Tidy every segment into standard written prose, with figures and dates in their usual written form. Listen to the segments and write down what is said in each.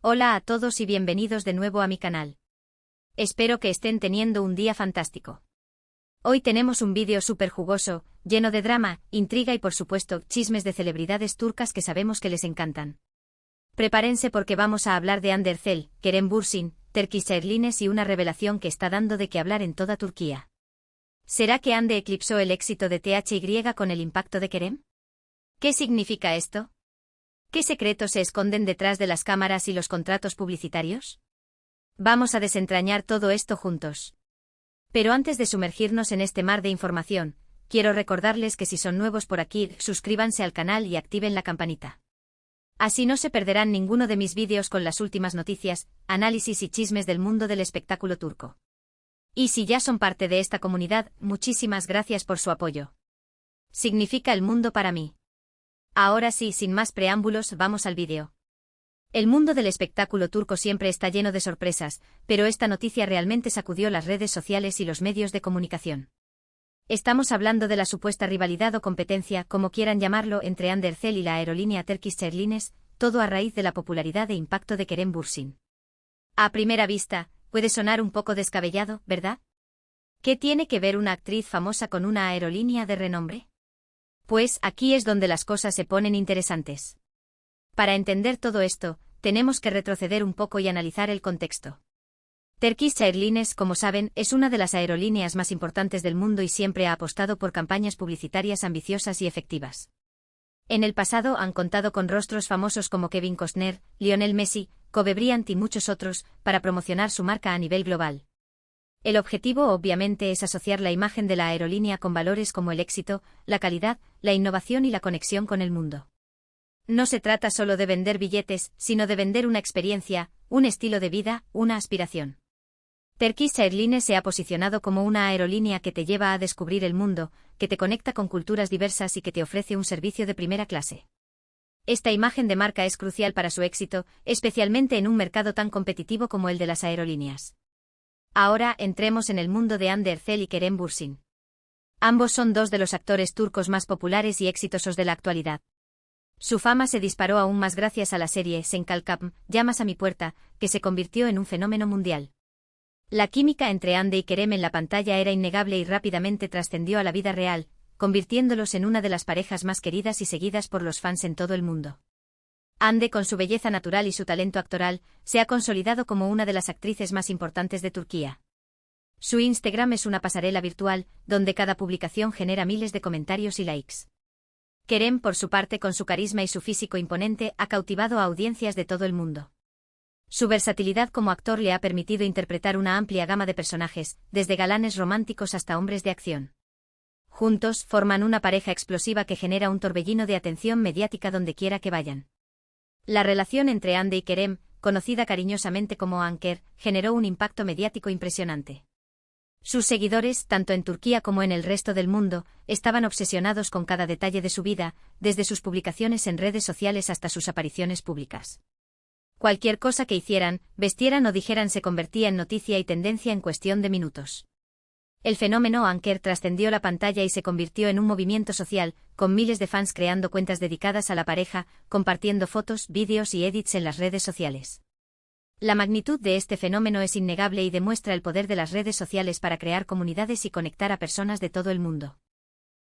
Hola a todos y bienvenidos de nuevo a mi canal. Espero que estén teniendo un día fantástico. Hoy tenemos un vídeo súper jugoso, lleno de drama, intriga y por supuesto, chismes de celebridades turcas que sabemos que les encantan. Prepárense porque vamos a hablar de Hande Erçel, Kerem Bürsin, Turkish Airlines y una revelación que está dando de qué hablar en toda Turquía. ¿Será que Hande eclipsó el éxito de THY con el impacto de Kerem? ¿Qué significa esto? ¿Qué secretos se esconden detrás de las cámaras y los contratos publicitarios? Vamos a desentrañar todo esto juntos. Pero antes de sumergirnos en este mar de información, quiero recordarles que si son nuevos por aquí, suscríbanse al canal y activen la campanita. Así no se perderán ninguno de mis vídeos con las últimas noticias, análisis y chismes del mundo del espectáculo turco. Y si ya son parte de esta comunidad, muchísimas gracias por su apoyo. Significa el mundo para mí. Ahora sí, sin más preámbulos, vamos al vídeo. El mundo del espectáculo turco siempre está lleno de sorpresas, pero esta noticia realmente sacudió las redes sociales y los medios de comunicación. Estamos hablando de la supuesta rivalidad o competencia, como quieran llamarlo, entre Hande Erçel y la aerolínea Turkish Airlines, todo a raíz de la popularidad e impacto de Kerem Bürsin. A primera vista, puede sonar un poco descabellado, ¿verdad? ¿Qué tiene que ver una actriz famosa con una aerolínea de renombre? Pues aquí es donde las cosas se ponen interesantes. Para entender todo esto, tenemos que retroceder un poco y analizar el contexto. Turkish Airlines, como saben, es una de las aerolíneas más importantes del mundo y siempre ha apostado por campañas publicitarias ambiciosas y efectivas. En el pasado han contado con rostros famosos como Kevin Costner, Lionel Messi, Kobe Bryant y muchos otros, para promocionar su marca a nivel global. El objetivo obviamente es asociar la imagen de la aerolínea con valores como el éxito, la calidad, la innovación y la conexión con el mundo. No se trata solo de vender billetes, sino de vender una experiencia, un estilo de vida, una aspiración. Turkish Airlines se ha posicionado como una aerolínea que te lleva a descubrir el mundo, que te conecta con culturas diversas y que te ofrece un servicio de primera clase. Esta imagen de marca es crucial para su éxito, especialmente en un mercado tan competitivo como el de las aerolíneas. Ahora entremos en el mundo de Hande Erçel y Kerem Bürsin. Ambos son dos de los actores turcos más populares y exitosos de la actualidad. Su fama se disparó aún más gracias a la serie Sen Kalkapm, Llamas a mi puerta, que se convirtió en un fenómeno mundial. La química entre Hande y Kerem en la pantalla era innegable y rápidamente trascendió a la vida real, convirtiéndolos en una de las parejas más queridas y seguidas por los fans en todo el mundo. Hande, con su belleza natural y su talento actoral, se ha consolidado como una de las actrices más importantes de Turquía. Su Instagram es una pasarela virtual, donde cada publicación genera miles de comentarios y likes. Kerem, por su parte, con su carisma y su físico imponente, ha cautivado a audiencias de todo el mundo. Su versatilidad como actor le ha permitido interpretar una amplia gama de personajes, desde galanes románticos hasta hombres de acción. Juntos, forman una pareja explosiva que genera un torbellino de atención mediática donde quiera que vayan. La relación entre Hande y Kerem, conocida cariñosamente como Anker, generó un impacto mediático impresionante. Sus seguidores, tanto en Turquía como en el resto del mundo, estaban obsesionados con cada detalle de su vida, desde sus publicaciones en redes sociales hasta sus apariciones públicas. Cualquier cosa que hicieran, vestieran o dijeran se convertía en noticia y tendencia en cuestión de minutos. El fenómeno Anker trascendió la pantalla y se convirtió en un movimiento social, con miles de fans creando cuentas dedicadas a la pareja, compartiendo fotos, vídeos y edits en las redes sociales. La magnitud de este fenómeno es innegable y demuestra el poder de las redes sociales para crear comunidades y conectar a personas de todo el mundo.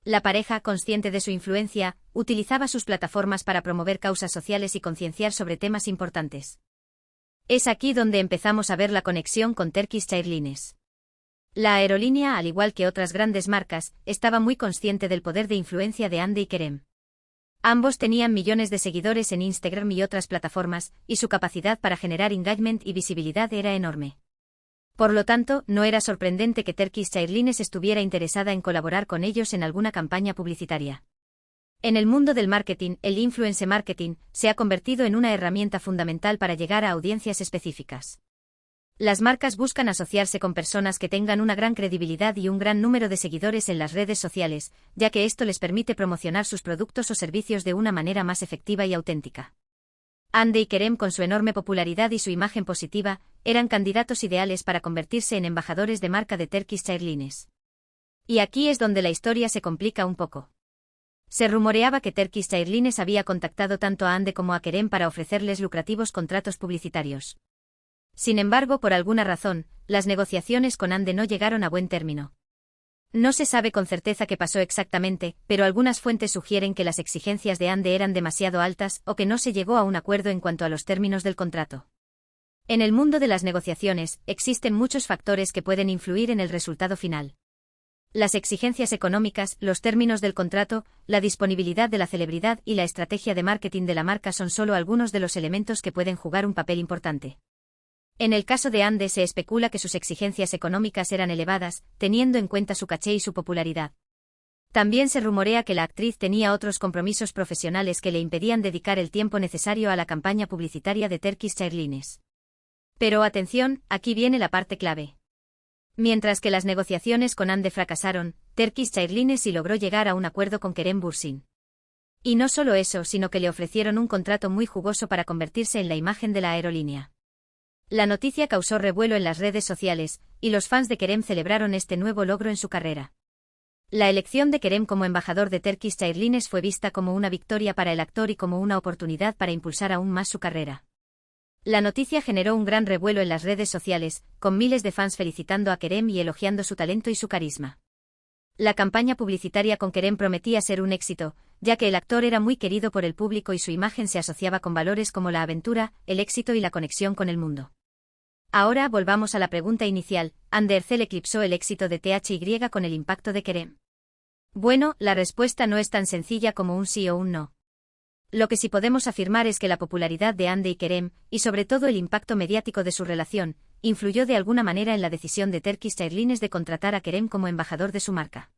La pareja, consciente de su influencia, utilizaba sus plataformas para promover causas sociales y concienciar sobre temas importantes. Es aquí donde empezamos a ver la conexión con Turkish Airlines. La aerolínea, al igual que otras grandes marcas, estaba muy consciente del poder de influencia de Hande y Kerem. Ambos tenían millones de seguidores en Instagram y otras plataformas, y su capacidad para generar engagement y visibilidad era enorme. Por lo tanto, no era sorprendente que Turkish Airlines estuviera interesada en colaborar con ellos en alguna campaña publicitaria. En el mundo del marketing, el influencer marketing se ha convertido en una herramienta fundamental para llegar a audiencias específicas. Las marcas buscan asociarse con personas que tengan una gran credibilidad y un gran número de seguidores en las redes sociales, ya que esto les permite promocionar sus productos o servicios de una manera más efectiva y auténtica. Hande y Kerem, con su enorme popularidad y su imagen positiva, eran candidatos ideales para convertirse en embajadores de marca de Turkish Airlines. Y aquí es donde la historia se complica un poco. Se rumoreaba que Turkish Airlines había contactado tanto a Ande como a Kerem para ofrecerles lucrativos contratos publicitarios. Sin embargo, por alguna razón, las negociaciones con Ande no llegaron a buen término. No se sabe con certeza qué pasó exactamente, pero algunas fuentes sugieren que las exigencias de Ande eran demasiado altas o que no se llegó a un acuerdo en cuanto a los términos del contrato. En el mundo de las negociaciones, existen muchos factores que pueden influir en el resultado final. Las exigencias económicas, los términos del contrato, la disponibilidad de la celebridad y la estrategia de marketing de la marca son solo algunos de los elementos que pueden jugar un papel importante. En el caso de Ande se especula que sus exigencias económicas eran elevadas, teniendo en cuenta su caché y su popularidad. También se rumorea que la actriz tenía otros compromisos profesionales que le impedían dedicar el tiempo necesario a la campaña publicitaria de Turkish Airlines. Pero atención, aquí viene la parte clave. Mientras que las negociaciones con Ande fracasaron, Turkish Airlines sí logró llegar a un acuerdo con Kerem Bürsin. Y no solo eso, sino que le ofrecieron un contrato muy jugoso para convertirse en la imagen de la aerolínea. La noticia causó revuelo en las redes sociales, y los fans de Kerem celebraron este nuevo logro en su carrera. La elección de Kerem como embajador de Turkish Airlines fue vista como una victoria para el actor y como una oportunidad para impulsar aún más su carrera. La noticia generó un gran revuelo en las redes sociales, con miles de fans felicitando a Kerem y elogiando su talento y su carisma. La campaña publicitaria con Kerem prometía ser un éxito, ya que el actor era muy querido por el público y su imagen se asociaba con valores como la aventura, el éxito y la conexión con el mundo. Ahora volvamos a la pregunta inicial, ¿Ande Erçel eclipsó el éxito de THY con el impacto de Kerem? Bueno, la respuesta no es tan sencilla como un sí o un no. Lo que sí podemos afirmar es que la popularidad de Ande y Kerem, y sobre todo el impacto mediático de su relación, influyó de alguna manera en la decisión de Turkish Airlines de contratar a Kerem como embajador de su marca.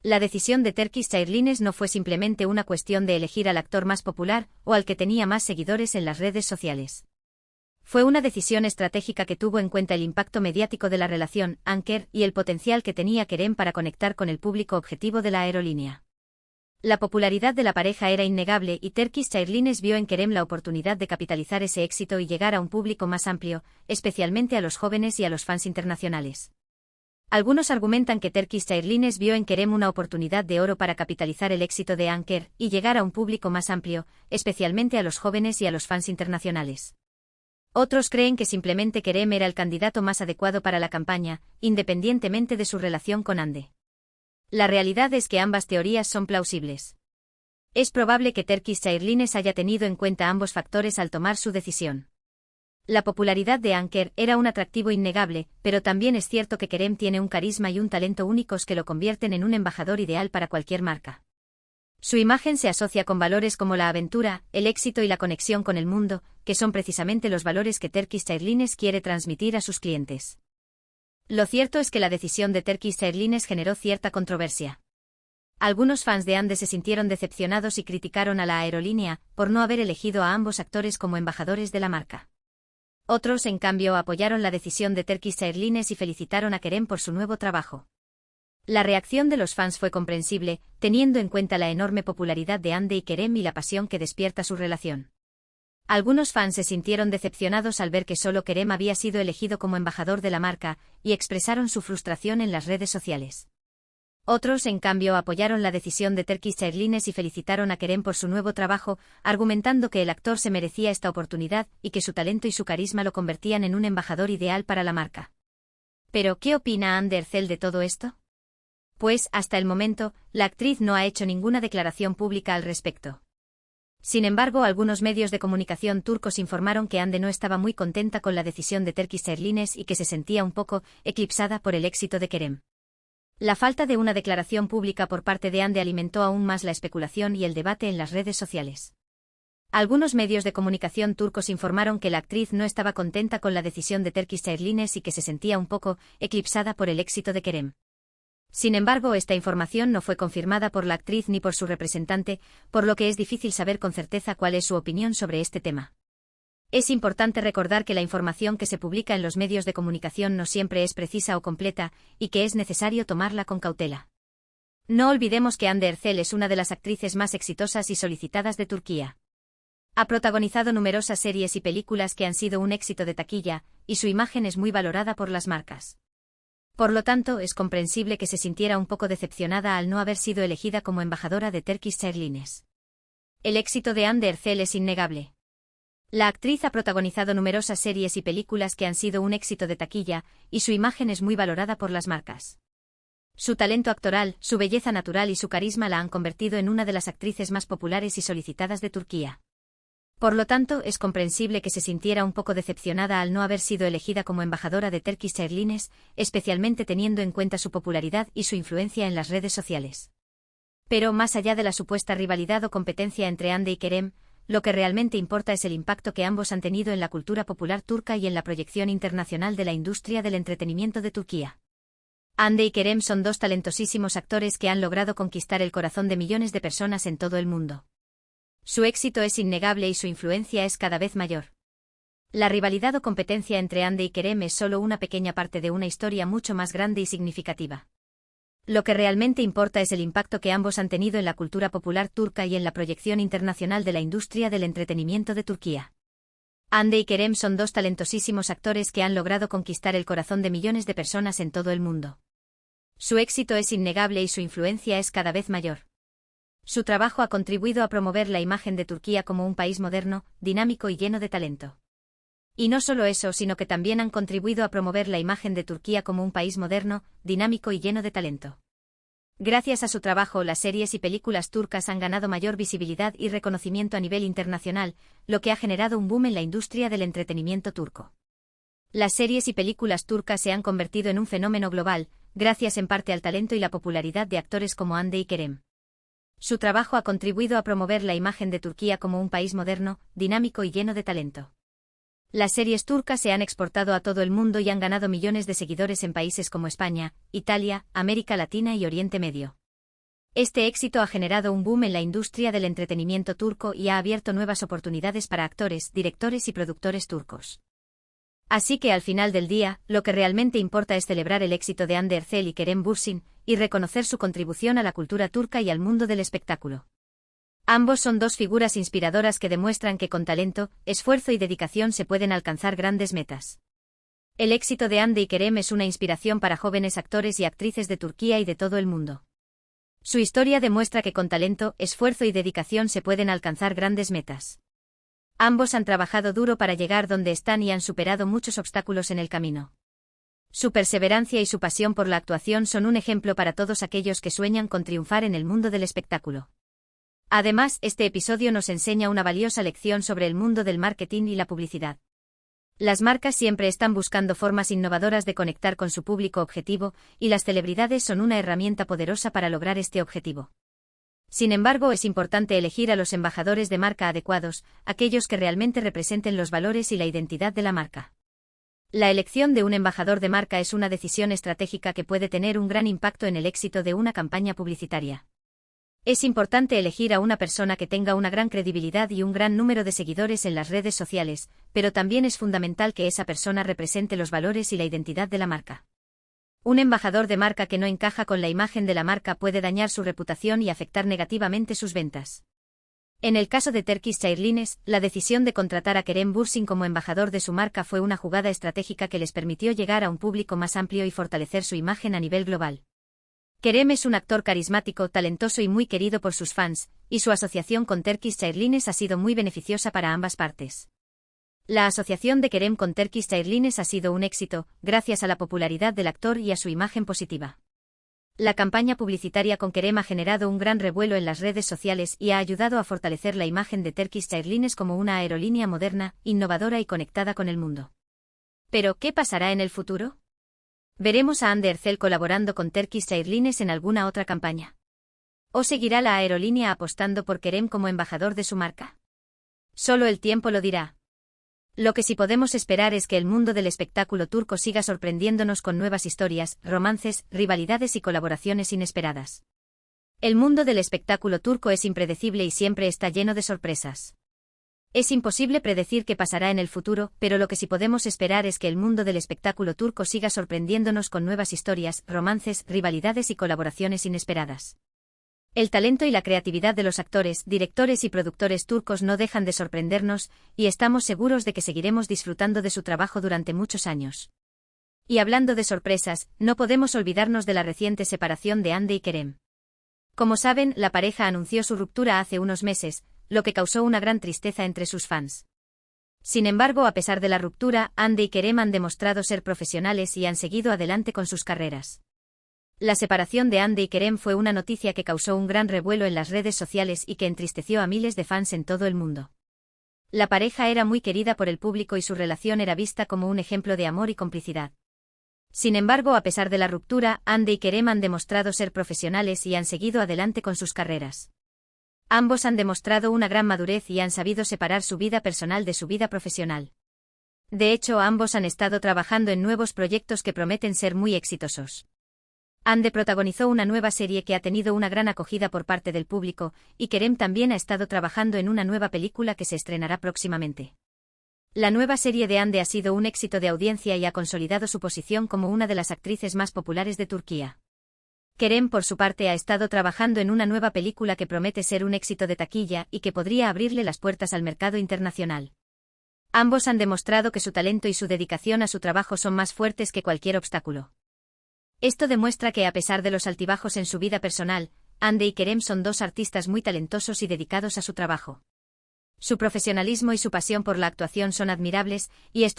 La decisión de Turkish Airlines no fue simplemente una cuestión de elegir al actor más popular o al que tenía más seguidores en las redes sociales. Fue una decisión estratégica que tuvo en cuenta el impacto mediático de la relación Anker y el potencial que tenía Kerem para conectar con el público objetivo de la aerolínea. La popularidad de la pareja era innegable y Turkish Airlines vio en Kerem la oportunidad de capitalizar ese éxito y llegar a un público más amplio, especialmente a los jóvenes y a los fans internacionales. Algunos argumentan que Turkish Airlines vio en Kerem una oportunidad de oro para capitalizar el éxito de Anker y llegar a un público más amplio, especialmente a los jóvenes y a los fans internacionales. Otros creen que simplemente Kerem era el candidato más adecuado para la campaña, independientemente de su relación con Ande. La realidad es que ambas teorías son plausibles. Es probable que Turkish Airlines haya tenido en cuenta ambos factores al tomar su decisión. La popularidad de Anker era un atractivo innegable, pero también es cierto que Kerem tiene un carisma y un talento únicos que lo convierten en un embajador ideal para cualquier marca. Su imagen se asocia con valores como la aventura, el éxito y la conexión con el mundo, que son precisamente los valores que Turkish Airlines quiere transmitir a sus clientes. Lo cierto es que la decisión de Turkish Airlines generó cierta controversia. Algunos fans de Ande se sintieron decepcionados y criticaron a la aerolínea por no haber elegido a ambos actores como embajadores de la marca. Otros, en cambio, apoyaron la decisión de Turkish Airlines y felicitaron a Kerem por su nuevo trabajo. La reacción de los fans fue comprensible, teniendo en cuenta la enorme popularidad de Ande y Kerem y la pasión que despierta su relación. Algunos fans se sintieron decepcionados al ver que solo Kerem había sido elegido como embajador de la marca, y expresaron su frustración en las redes sociales. Otros, en cambio, apoyaron la decisión de Turkish Airlines y felicitaron a Kerem por su nuevo trabajo, argumentando que el actor se merecía esta oportunidad y que su talento y su carisma lo convertían en un embajador ideal para la marca. Pero, ¿qué opina Ande Erçel de todo esto? Pues, hasta el momento, la actriz no ha hecho ninguna declaración pública al respecto. Sin embargo, algunos medios de comunicación turcos informaron que Ande no estaba muy contenta con la decisión de Turkish Airlines y que se sentía un poco eclipsada por el éxito de Kerem. La falta de una declaración pública por parte de Ande alimentó aún más la especulación y el debate en las redes sociales. Algunos medios de comunicación turcos informaron que la actriz no estaba contenta con la decisión de Turkish Airlines y que se sentía un poco eclipsada por el éxito de Kerem. Sin embargo, esta información no fue confirmada por la actriz ni por su representante, por lo que es difícil saber con certeza cuál es su opinión sobre este tema. Es importante recordar que la información que se publica en los medios de comunicación no siempre es precisa o completa, y que es necesario tomarla con cautela. No olvidemos que Ande Erçel es una de las actrices más exitosas y solicitadas de Turquía. Ha protagonizado numerosas series y películas que han sido un éxito de taquilla, y su imagen es muy valorada por las marcas. Por lo tanto, es comprensible que se sintiera un poco decepcionada al no haber sido elegida como embajadora de Turkish Airlines. El éxito de Hande Erçel es innegable. La actriz ha protagonizado numerosas series y películas que han sido un éxito de taquilla, y su imagen es muy valorada por las marcas. Su talento actoral, su belleza natural y su carisma la han convertido en una de las actrices más populares y solicitadas de Turquía. Por lo tanto, es comprensible que se sintiera un poco decepcionada al no haber sido elegida como embajadora de Turkish Airlines, especialmente teniendo en cuenta su popularidad y su influencia en las redes sociales. Pero más allá de la supuesta rivalidad o competencia entre Hande y Kerem, lo que realmente importa es el impacto que ambos han tenido en la cultura popular turca y en la proyección internacional de la industria del entretenimiento de Turquía. Hande y Kerem son dos talentosísimos actores que han logrado conquistar el corazón de millones de personas en todo el mundo. Su éxito es innegable y su influencia es cada vez mayor. La rivalidad o competencia entre Hande y Kerem es solo una pequeña parte de una historia mucho más grande y significativa. Lo que realmente importa es el impacto que ambos han tenido en la cultura popular turca y en la proyección internacional de la industria del entretenimiento de Turquía. Hande y Kerem son dos talentosísimos actores que han logrado conquistar el corazón de millones de personas en todo el mundo. Su éxito es innegable y su influencia es cada vez mayor. Su trabajo ha contribuido a promover la imagen de Turquía como un país moderno, dinámico y lleno de talento. Y no solo eso, sino que también han contribuido a promover la imagen de Turquía como un país moderno, dinámico y lleno de talento. Gracias a su trabajo, las series y películas turcas han ganado mayor visibilidad y reconocimiento a nivel internacional, lo que ha generado un boom en la industria del entretenimiento turco. Las series y películas turcas se han convertido en un fenómeno global, gracias en parte al talento y la popularidad de actores como Hande y Kerem. Su trabajo ha contribuido a promover la imagen de Turquía como un país moderno, dinámico y lleno de talento. Las series turcas se han exportado a todo el mundo y han ganado millones de seguidores en países como España, Italia, América Latina y Oriente Medio. Este éxito ha generado un boom en la industria del entretenimiento turco y ha abierto nuevas oportunidades para actores, directores y productores turcos. Así que al final del día, lo que realmente importa es celebrar el éxito de Hande Erçel y Kerem Bürsin, y reconocer su contribución a la cultura turca y al mundo del espectáculo. Ambos son dos figuras inspiradoras que demuestran que con talento, esfuerzo y dedicación se pueden alcanzar grandes metas. El éxito de Hande y Kerem es una inspiración para jóvenes actores y actrices de Turquía y de todo el mundo. Su historia demuestra que con talento, esfuerzo y dedicación se pueden alcanzar grandes metas. Ambos han trabajado duro para llegar donde están y han superado muchos obstáculos en el camino. Su perseverancia y su pasión por la actuación son un ejemplo para todos aquellos que sueñan con triunfar en el mundo del espectáculo. Además, este episodio nos enseña una valiosa lección sobre el mundo del marketing y la publicidad. Las marcas siempre están buscando formas innovadoras de conectar con su público objetivo, y las celebridades son una herramienta poderosa para lograr este objetivo. Sin embargo, es importante elegir a los embajadores de marca adecuados, aquellos que realmente representen los valores y la identidad de la marca. La elección de un embajador de marca es una decisión estratégica que puede tener un gran impacto en el éxito de una campaña publicitaria. Es importante elegir a una persona que tenga una gran credibilidad y un gran número de seguidores en las redes sociales, pero también es fundamental que esa persona represente los valores y la identidad de la marca. Un embajador de marca que no encaja con la imagen de la marca puede dañar su reputación y afectar negativamente sus ventas. En el caso de Turkish Airlines, la decisión de contratar a Kerem Bürsin como embajador de su marca fue una jugada estratégica que les permitió llegar a un público más amplio y fortalecer su imagen a nivel global. Kerem es un actor carismático, talentoso y muy querido por sus fans, y su asociación con Turkish Airlines ha sido muy beneficiosa para ambas partes. La asociación de Kerem con Turkish Airlines ha sido un éxito, gracias a la popularidad del actor y a su imagen positiva. La campaña publicitaria con Kerem ha generado un gran revuelo en las redes sociales y ha ayudado a fortalecer la imagen de Turkish Airlines como una aerolínea moderna, innovadora y conectada con el mundo. Pero, ¿qué pasará en el futuro? ¿Veremos a Hande Erçel colaborando con Turkish Airlines en alguna otra campaña? ¿O seguirá la aerolínea apostando por Kerem como embajador de su marca? Solo el tiempo lo dirá. Lo que sí podemos esperar es que el mundo del espectáculo turco siga sorprendiéndonos con nuevas historias, romances, rivalidades y colaboraciones inesperadas. El mundo del espectáculo turco es impredecible y siempre está lleno de sorpresas. Es imposible predecir qué pasará en el futuro, pero lo que sí podemos esperar es que el mundo del espectáculo turco siga sorprendiéndonos con nuevas historias, romances, rivalidades y colaboraciones inesperadas. El talento y la creatividad de los actores, directores y productores turcos no dejan de sorprendernos, y estamos seguros de que seguiremos disfrutando de su trabajo durante muchos años. Y hablando de sorpresas, no podemos olvidarnos de la reciente separación de Hande y Kerem. Como saben, la pareja anunció su ruptura hace unos meses, lo que causó una gran tristeza entre sus fans. Sin embargo, a pesar de la ruptura, Hande y Kerem han demostrado ser profesionales y han seguido adelante con sus carreras. La separación de Hande y Kerem fue una noticia que causó un gran revuelo en las redes sociales y que entristeció a miles de fans en todo el mundo. La pareja era muy querida por el público y su relación era vista como un ejemplo de amor y complicidad. Sin embargo, a pesar de la ruptura, Hande y Kerem han demostrado ser profesionales y han seguido adelante con sus carreras. Ambos han demostrado una gran madurez y han sabido separar su vida personal de su vida profesional. De hecho, ambos han estado trabajando en nuevos proyectos que prometen ser muy exitosos. Hande protagonizó una nueva serie que ha tenido una gran acogida por parte del público, y Kerem también ha estado trabajando en una nueva película que se estrenará próximamente. La nueva serie de Hande ha sido un éxito de audiencia y ha consolidado su posición como una de las actrices más populares de Turquía. Kerem, por su parte, ha estado trabajando en una nueva película que promete ser un éxito de taquilla y que podría abrirle las puertas al mercado internacional. Ambos han demostrado que su talento y su dedicación a su trabajo son más fuertes que cualquier obstáculo. Esto demuestra que, a pesar de los altibajos en su vida personal, Hande y Kerem son dos artistas muy talentosos y dedicados a su trabajo. Su profesionalismo y su pasión por la actuación son admirables, y estoy